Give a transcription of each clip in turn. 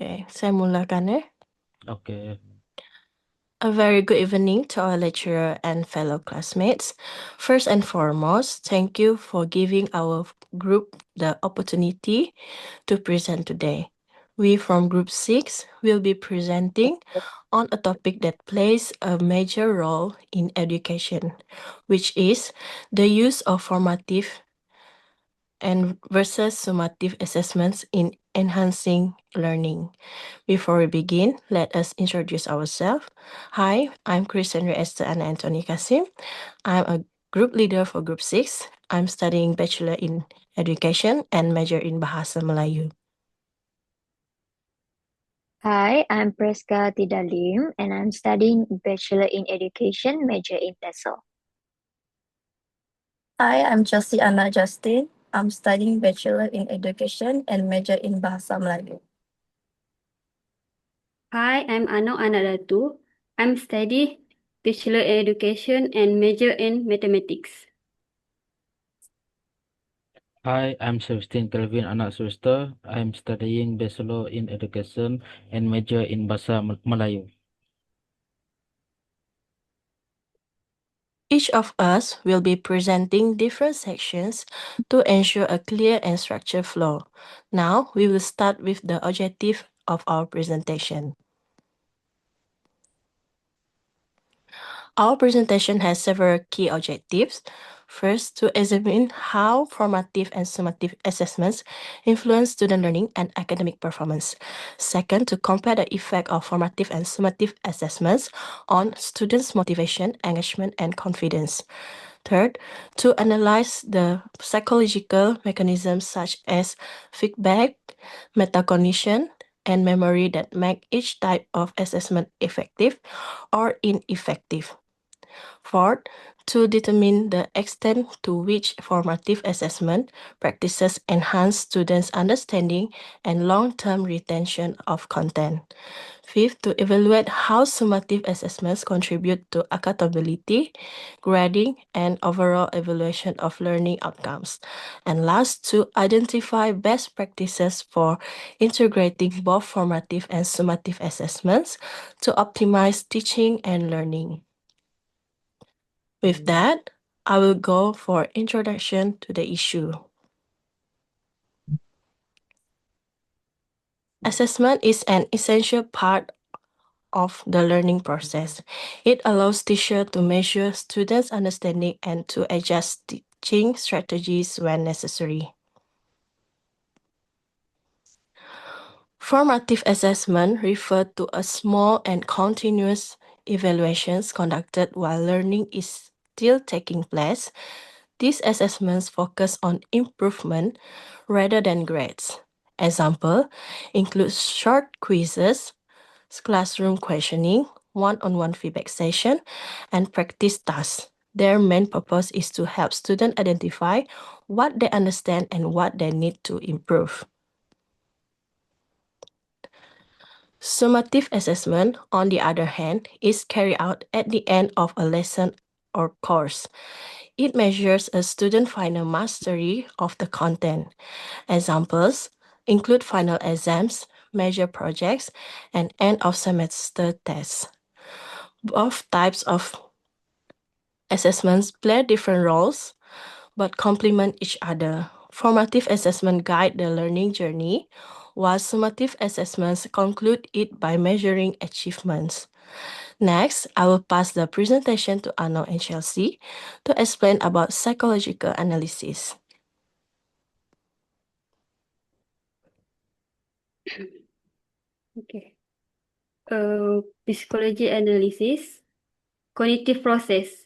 Saya mulakan ya. Oke. A very good evening to our lecturer and fellow classmates. First and foremost, thank you for giving our group the opportunity to present today. We from Group 6 will be presenting on a topic that plays a major role in education, which is the use of formative and versus summative assessments in enhancing learning. Before we begin, let us introduce ourselves. Hi, I'm Christian Esther Anna Anthony Kasim. I'm a group leader for Group 6. I'm studying Bachelor in Education and major in Bahasa Melayu. Hi, I'm Preska Tidalim and I'm studying Bachelor in Education, major in TESOL. Hi, I'm Chelsea Anna Justin. I'm studying Bachelor in Education and major in Bahasa Melayu. Hi, I'm Ano Anadatu. I'm studying Bachelor in Education and major in Mathematics. Hi, I'm Sebastian Kelvin Anak Suster. I'm studying Bachelor in Education and major in Bahasa Melayu. Each of us will be presenting different sections to ensure a clear and structured flow. Now, we will start with the objective of our presentation. Our presentation has several key objectives. First, to examine how formative and summative assessments influence student learning and academic performance. Second, to compare the effect of formative and summative assessments on students' motivation, engagement, and confidence. Third, to analyze the psychological mechanisms such as feedback, metacognition, and memory that make each type of assessment effective or ineffective. Fourth, to determine the extent to which formative assessment practices enhance students' understanding and long-term retention of content. Fifth, to evaluate how summative assessments contribute to accountability, grading, and overall evaluation of learning outcomes. And last, to identify best practices for integrating both formative and summative assessments to optimize teaching and learning. With that, I will go for introduction to the issue. Assessment is an essential part of the learning process. It allows teachers to measure students' understanding and to adjust teaching strategies when necessary. Formative assessment refer to a small and continuous evaluations conducted while learning is still taking place. These assessments focus on improvement rather than grades. Example include short quizzes, classroom questioning, one-on-one feedback session, and practice tasks. Their main purpose is to help students identify what they understand and what they need to improve. Summative assessment, on the other hand, is carried out at the end of a lesson or course. It measures a student's final mastery of the content. Examples include final exams, major projects, and end-of-semester tests. Both types of assessments play different roles, but complement each other. Formative assessment guide the learning journey, while summative assessments conclude it by measuring achievements. Next, I will pass the presentation to Ano and Chelsea to explain about psychological analysis. Okay. Psychology analysis, cognitive process.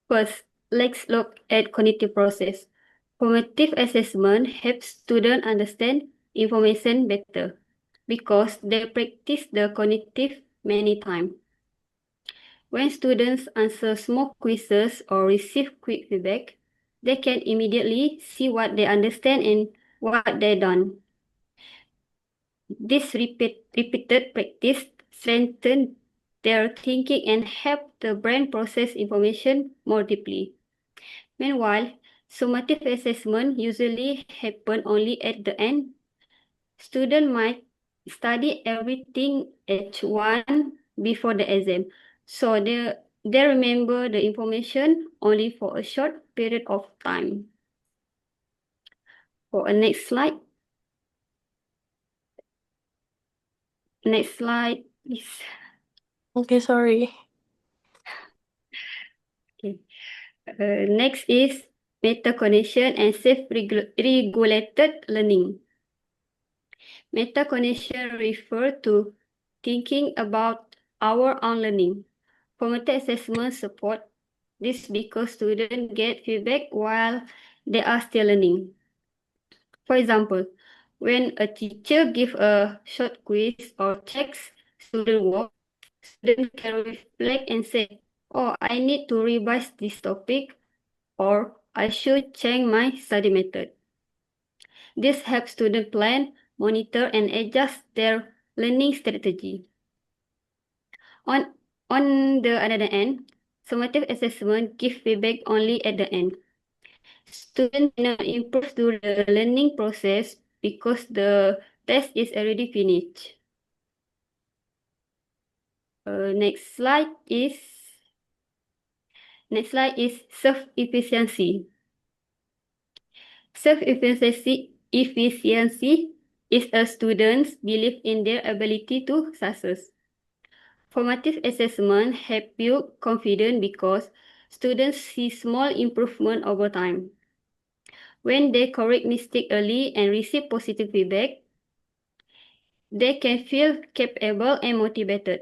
First, let's look at cognitive process. Formative assessment helps students understand information better because they practice the cognitive many times. When students answer small quizzes or receive quick feedback, they can immediately see what they understand and what they don't. This repeated practice strengthens their thinking and help the brain process information more deeply. Meanwhile, summative assessment usually happen only at the end. Students might study everything at one before the exam. So they remember the information only for a short period of time. For a next slide. Next slide, please. Okay, sorry. Okay. Next is metacognition and self-regulated learning. Metacognition refers to thinking about our own learning. Formative assessment support this because students get feedback while they are still learning. For example, when a teacher gives a short quiz or checks student work, students can reflect and say, oh, I need to revise this topic, or I should change my study method. This helps students plan, monitor, and adjust their learning strategy. On, on the other end, summative assessment gives feedback only at the end. Students may not improve through the learning process because the test is already finished. Next slide is self-efficiency. Self-efficiency is a student's belief in their ability to success. Formative assessment help build confidence because students see small improvement over time. When they correct mistakes early and receive positive feedback, they can feel capable and motivated.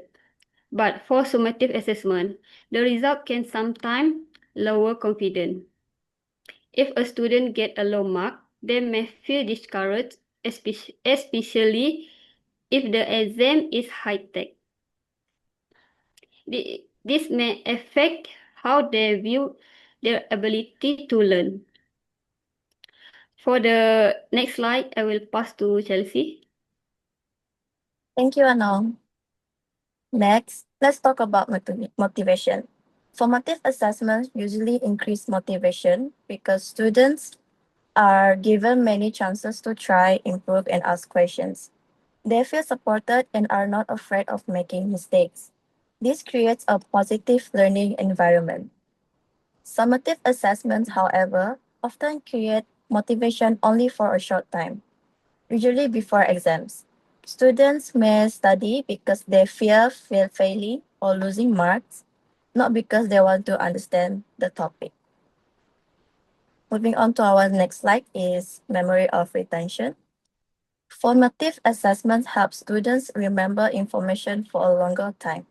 But for summative assessment, the result can sometimes lower confidence. If a student gets a low mark, they may feel discouraged, especially if the exam is high-tech. This may affect how they view their ability to learn. For the next slide, I will pass to Chelsea. Thank you, Anong. Next, let's talk about motivation. Formative assessments usually increase motivation because students are given many chances to try, improve, and ask questions. They feel supported and are not afraid of making mistakes. This creates a positive learning environment. Summative assessments, however, often create motivation only for a short time, usually before exams. Students may study because they fear failing or losing marks, not because they want to understand the topic. Moving on to our next slide is memory of retention. Formative assessments help students remember information for a longer time.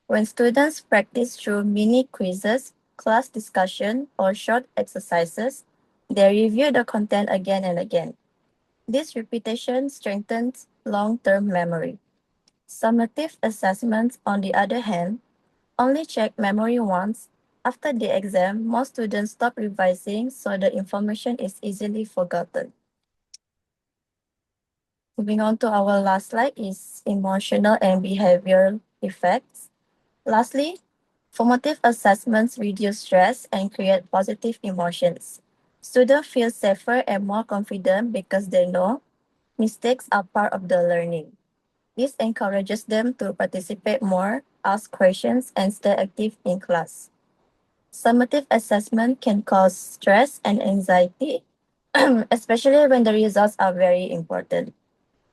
When students practice through mini quizzes, class discussion, or short exercises, they review the content again and again. This repetition strengthens long-term memory. Summative assessments, on the other hand, only check memory once. After the exam, most students stop revising, so the information is easily forgotten. Moving on to our last slide is emotional and behavioral effects. Lastly, formative assessments reduce stress and create positive emotions. Students feel safer and more confident because they know mistakes are part of the learning. This encourages them to participate more, ask questions, and stay active in class. Summative assessment can cause stress and anxiety, especially when the results are very important.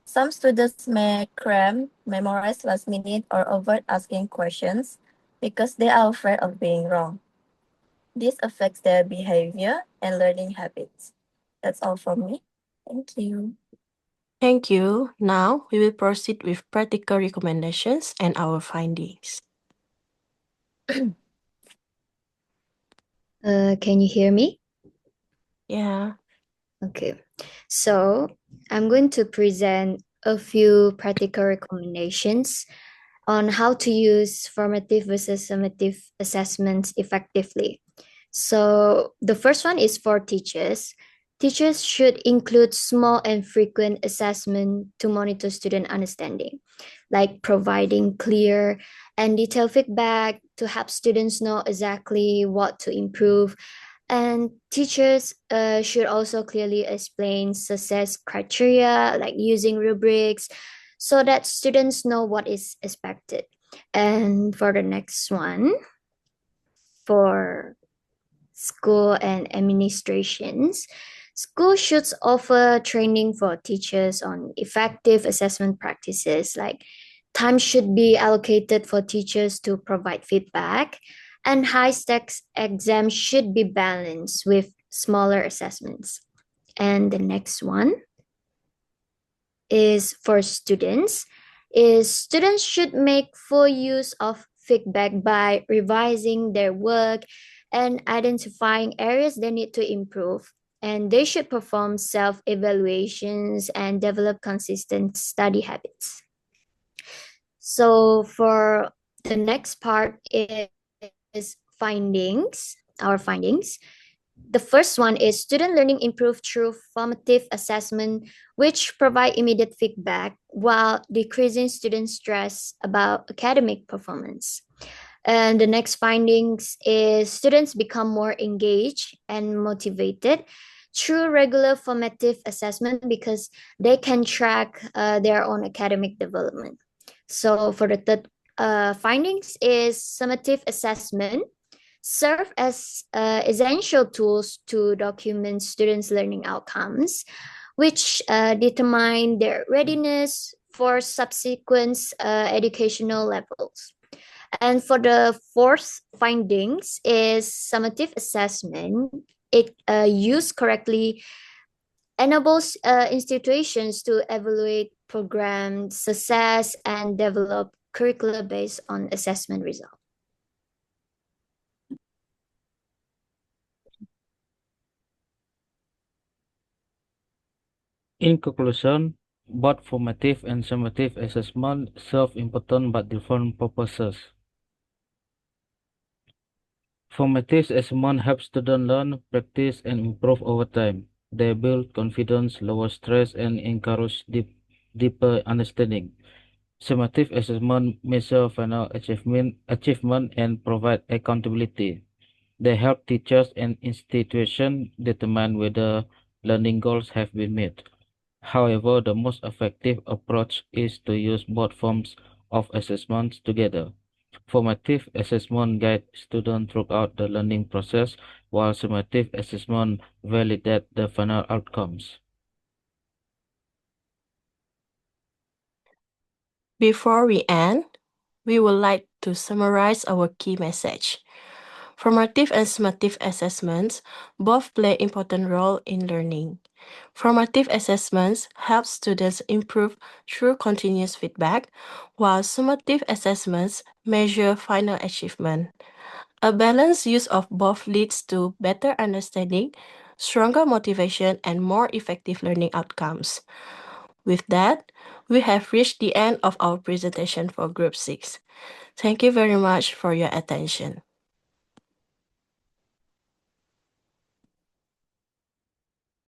Some students may cram, memorize last minute, or avoid asking questions because they are afraid of being wrong. This affects their behavior and learning habits. That's all from me. Thank you. Thank you. Now we will proceed with practical recommendations and our findings. Can you hear me? Yeah. Okay. So I'm going to present a few practical recommendations on how to use formative versus summative assessments effectively. So the first one is for teachers. Teachers should include small and frequent assessment to monitor student understanding, like providing clear and detailed feedback to help students know exactly what to improve. And teachers should also clearly explain success criteria, like using rubrics, so that students know what is expected. And for the next one, for school and administrations, school should offer training for teachers on effective assessment practices, like time should be allocated for teachers to provide feedback, and high stakes exams should be balanced with smaller assessments. And the next one is for students, is students should make full use of feedback by revising their work and identifying areas they need to improve, and they should perform self-evaluations and develop consistent study habits. So for the next part is findings, our findings. The first one is student learning improved through formative assessment, which provide immediate feedback while decreasing student stress about academic performance. And the next findings is students become more engaged and motivated through regular formative assessment because they can track their own academic development. So for the third findings is summative assessment serve as essential tools to document students' learning outcomes, which determine their readiness for subsequent educational levels. And for the fourth findings is summative assessment. It used correctly enables institutions to evaluate program success and develop curricula based on assessment results. In conclusion, both formative and summative assessment serve important but different purposes. Formative assessment helps students learn, practice, and improve over time. They build confidence, lower stress, and encourage deeper understanding. Summative assessment measure final achievement and provide accountability. They help teachers and institutions determine whether learning goals have been met. However, the most effective approach is to use both forms of assessments together. Formative assessment guide students throughout the learning process, while summative assessment validate the final outcomes. Before we end, we would like to summarize our key message. Formative and summative assessments both play important role in learning. Formative assessments help students improve through continuous feedback, while summative assessments measure final achievement. A balanced use of both leads to better understanding, stronger motivation, and more effective learning outcomes. With that, we have reached the end of our presentation for Group 6. Thank you very much for your attention.